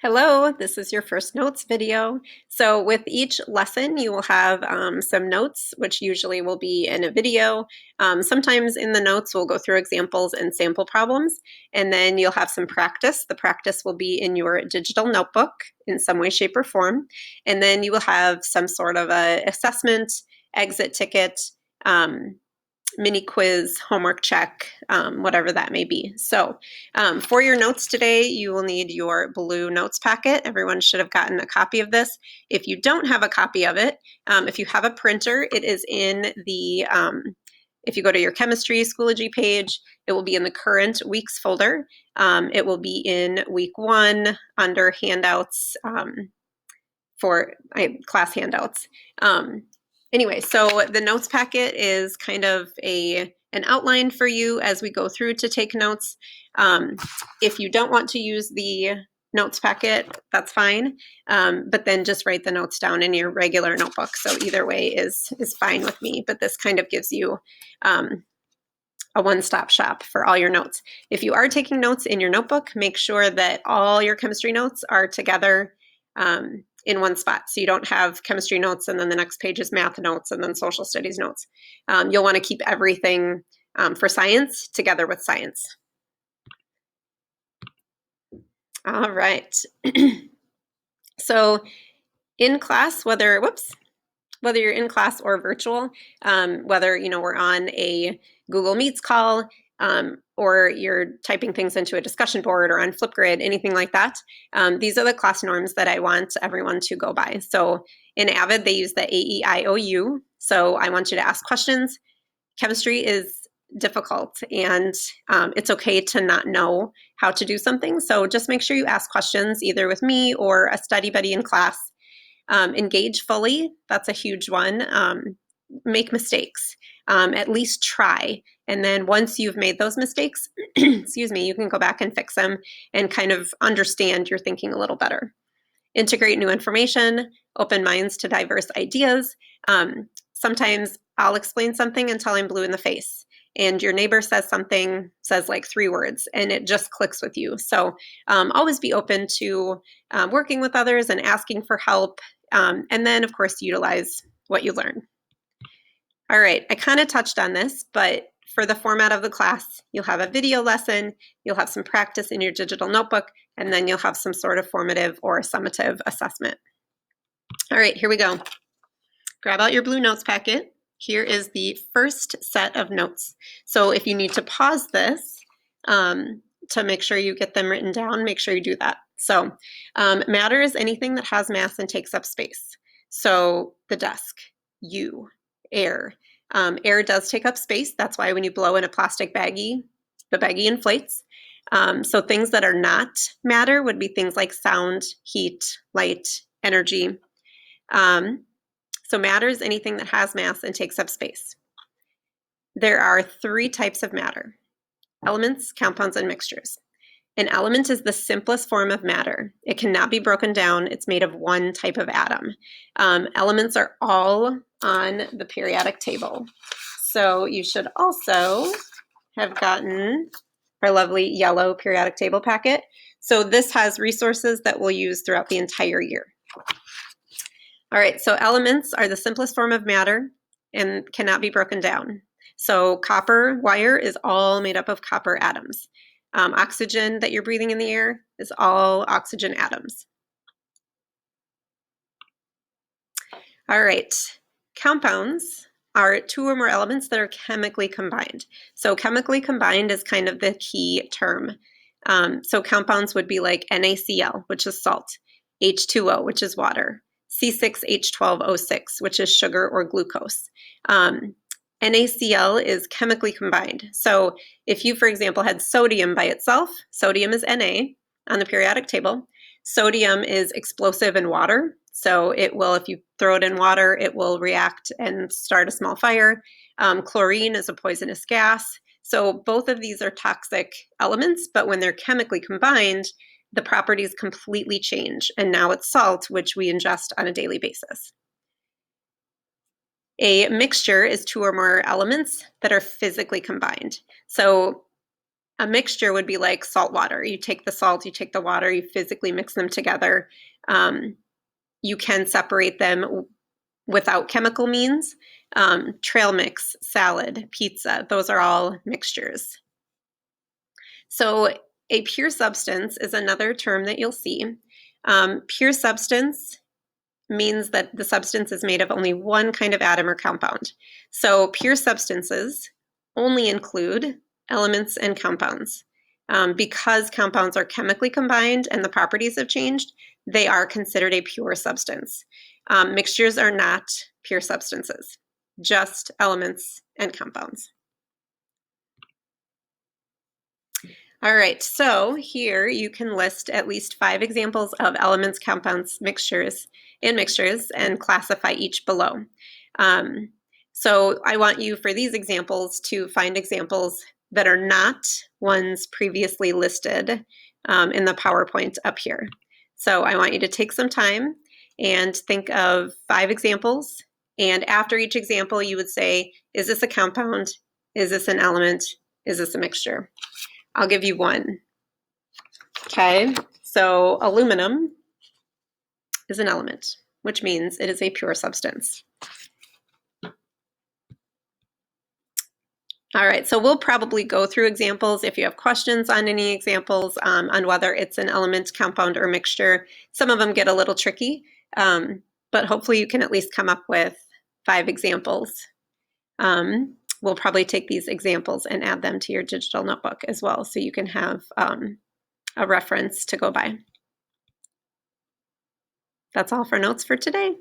Hello, this is your first notes video. So with each lesson, you will have some notes, which usually will be in a video. Sometimes in the notes, we'll go through examples and sample problems, and then you'll have some practice. The practice will be in your digital notebook in some way, shape, or form. And then you will have some sort of a assessment, exit ticket, mini quiz, homework check, whatever that may be. So for your notes today, you will need your blue notes packet. Everyone should have gotten a copy of this. If you don't have a copy of it, if you have a printer, it is in the, if you go to your chemistry Schoology page, it will be in the current weeks folder. It will be in week 1 under handouts for class handouts. Anyway, so the notes packet is kind of an outline for you as we go through to take notes. If you don't want to use the notes packet, that's fine. But then just write the notes down in your regular notebook. So either way is fine with me. But this kind of gives you a one-stop shop for all your notes. If you are taking notes in your notebook, make sure that all your chemistry notes are together in one spot. So you don't have chemistry notes and then the next page is math notes and then social studies notes. You'll want to keep everything for science together with science. All right. So in class, whether you're in class or virtual, whether we're on a Google Meets call, or you're typing things into a discussion board or on Flipgrid, anything like that. These are the class norms that I want everyone to go by. So in Avid, they use the AEIOU. So I want you to ask questions. Chemistry is difficult and it's okay to not know how to do something. So just make sure you ask questions either with me or a study buddy in class. Engage fully, that's a huge one. Make mistakes, at least try. And then once you've made those mistakes, excuse me, you can go back and fix them and kind of understand your thinking a little better. Integrate new information, open minds to diverse ideas. Sometimes I'll explain something until I'm blue in the face. And your neighbor says something, says like 3 words, and it just clicks with you. So always be open to working with others and asking for help. And then, of course, utilize what you learn. All right, I kind of touched on this, but for the format of the class, you'll have a video lesson, you'll have some practice in your digital notebook, and then you'll have some sort of formative or summative assessment. All right, here we go. Grab out your blue notes packet. Here is the first set of notes. So if you need to pause this to make sure you get them written down, make sure you do that. So matter is anything that has mass and takes up space. So the desk, you, air. Air does take up space. That's why when you blow in a plastic baggie, the baggie inflates. So things that are not matter would be things like sound, heat, light, energy. So matter is anything that has mass and takes up space. There are 3 types of matter: elements, compounds, and mixtures. An element is the simplest form of matter. It cannot be broken down. It's made of one type of atom. Elements are all on the periodic table. So you should also have gotten our lovely yellow periodic table packet. So this has resources that we'll use throughout the entire year. All right, so elements are the simplest form of matter and cannot be broken down. So copper wire is all made up of copper atoms. Oxygen that you're breathing in the air is all oxygen atoms. All right, compounds are 2 or more elements that are chemically combined. So chemically combined is kind of the key term. So compounds would be like NaCl, which is salt, H2O, which is water, C6H12O6, which is sugar or glucose. NaCl is chemically combined. So if you, for example, had sodium by itself, sodium is Na on the periodic table. Sodium is explosive in water. So it will, if you throw it in water, it will react and start a small fire. Chlorine is a poisonous gas. So both of these are toxic elements, but when they're chemically combined, the properties completely change. And now it's salt, which we ingest on a daily basis. A mixture is 2 or more elements that are physically combined. So A mixture would be like salt water. You take the salt, you take the water, you physically mix them together. You can separate them without chemical means. Trail mix, salad, pizza, those are all mixtures. So a pure substance is another term that you'll see. Pure substance means that the substance is made of only one kind of atom or compound. So pure substances only include elements and compounds. Because compounds are chemically combined and the properties have changed, they are considered a pure substance. Mixtures are not pure substances, just elements and compounds. All right, so here you can list at least 5 examples of elements, compounds, mixtures, and classify each below. So I want you, for these examples, to find examples that are not ones previously listed in the PowerPoint up here. So I want you to take some time and think of 5 examples, and after each example you would say, is this a compound? Is this an element? Is this a mixture? I'll give you one. Okay, so aluminum is an element, which means it is a pure substance. All right, so we'll probably go through examples. If you have questions on any examples on whether it's an element, compound, or mixture, some of them get a little tricky, but hopefully you can at least come up with 5 examples. We'll probably take these examples and add them to your digital notebook as well, so you can have a reference to go by. That's all for notes for today.